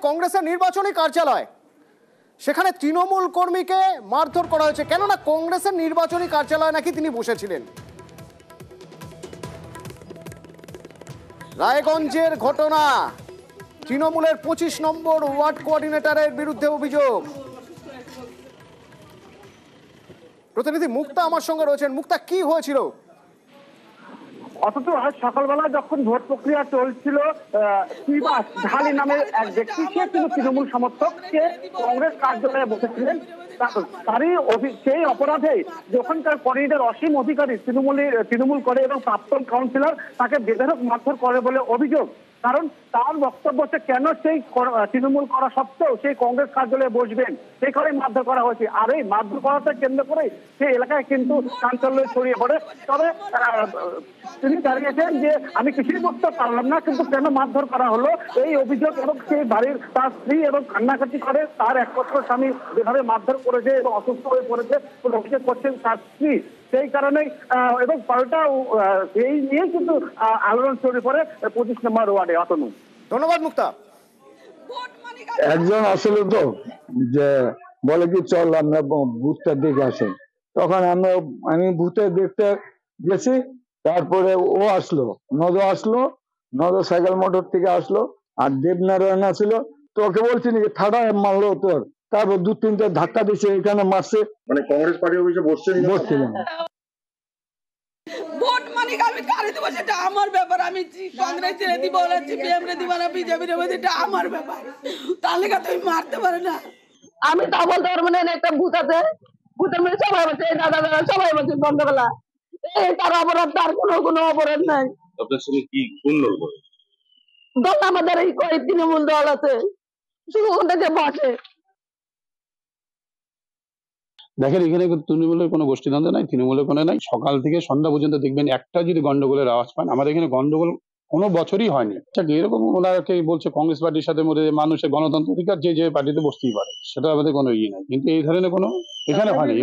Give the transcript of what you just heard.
কংগ্রেসের নির্বাচনী কার্যালয়, সেখানে তৃণমূল কর্মীকে মারধর করা হয়েছে। কেননা কংগ্রেসের নির্বাচনী কার্যালয় নাকি তিনি বসেছিলেন। রায়গঞ্জের ঘটনা, তৃণমূলের 25 নম্বর ওয়ার্ড কোঅর্ডিনেটরের বিরুদ্ধে অভিযোগ। প্রতিনিধি মুক্তা আমার সঙ্গে রয়েছেন। মুক্তা, কি হয়েছিল? অথচ আজ সকালবেলা যখন ভোট প্রক্রিয়া চলছিল, শ্রীবাস ঢালি নামের এক ব্যক্তি, সে কিন্তু তৃণমূল সমর্থক, সে কংগ্রেস কার্যালয়ে বসেছিলেন। সেই অপরাধে যখনকার কোঅর্ডিনেটর অসীম অধিকারী তৃণমূল করে এবং প্রাক্তন কাউন্সিলর তাকে বেধড়ক মারধর করে বলে অভিযোগ। কারণ তার বক্তব্য হচ্ছে, কেন সেই তৃণমূল করা সত্ত্বেও সেই কংগ্রেস কার্যালয়ে বসবেন, সেই কারণে মারধর করা হয়েছে। আর এই মারধর করাতে কেন্দ্র করে সেই এলাকায় কিন্তু চাঞ্চল্য ছড়িয়ে পড়ে। তবে তিনি জানিয়েছেন যে আমি কিছুই করতে পারলাম না, কিন্তু কেন মারধর করা হলো এই অভিযোগ, এবং সেই বাড়ির তার স্ত্রী এবং কান্নাকাটি করে তার একমাত্র স্বামী যেভাবে মারধর করেছে এবং অসুস্থ হয়ে পড়েছে বলে অভিযোগ করছেন তার স্ত্রী। সেই কারণেই এবং পাল্টা এই নিয়ে কিন্তু আলোড়ন ছড়িয়ে পড়ে 25 নম্বর ওয়ার্ডে। অতনু, ধন্যবাদ মুক্তা। একজন আসলে তো যে বলে কি চল আমরা বুথটা দেখে আসি, তখন আমি বুথে দেখতে গেছি। তারপরে ও আসলো, নদ সাইকেল মোটর থেকে আসলো, আর দেবনারায়ণ আসলো। তো ওকে বলছি নাকি থাড়া মারলো তোর, তারপর 2-3টে ধাক্কা দিচ্ছে, এখানে মারছে। মানে কংগ্রেস পার্টি অফিসে বসছিলেন? ভোট মানে আমি কারে দেবো সেটা আমার ব্যাপার। আমি কংগ্রেস ছেড়ে দিব, সিপিএম রে দিব না, বিজেপি রে, এটা আমার ব্যাপার। তাহলে তুমি মারতে পারে না। আমি তা বলতে পারবো না। একটা ভূত আছে, ভূতের মধ্যে সবাই বলছে দাদা সবাই বলছে বন্ধবেলা তার অপরাধ, তার কোনো অপরাধ নাই। আপনার সঙ্গে কি করলো দল আমাদের এই তৃণমূল দল আছে, শুধু ওটাকে বসে। দেখেন, এখানে তৃণমূলের কোনো গোষ্ঠীদ্বন্দ্ব নাই, তৃণমূলের কোনো নাই। সকাল থেকে সন্ধ্যা পর্যন্ত দেখবেন একটা যদি গন্ডগোলের আওয়াজ পান। আমাদের এখানে গন্ডগোল কোনো বছরই হয়নি। এরকম ওনাকে বলছে কংগ্রেস পার্টির সাথে মধ্যে মানুষের গণতন্ত্র অধিকার, যে পার্টিতে বসতেই পারে, সেটা আমাদের কোনো ইয়ে নাই। কিন্তু এই ধরনের কোনো এখানে হয়নি।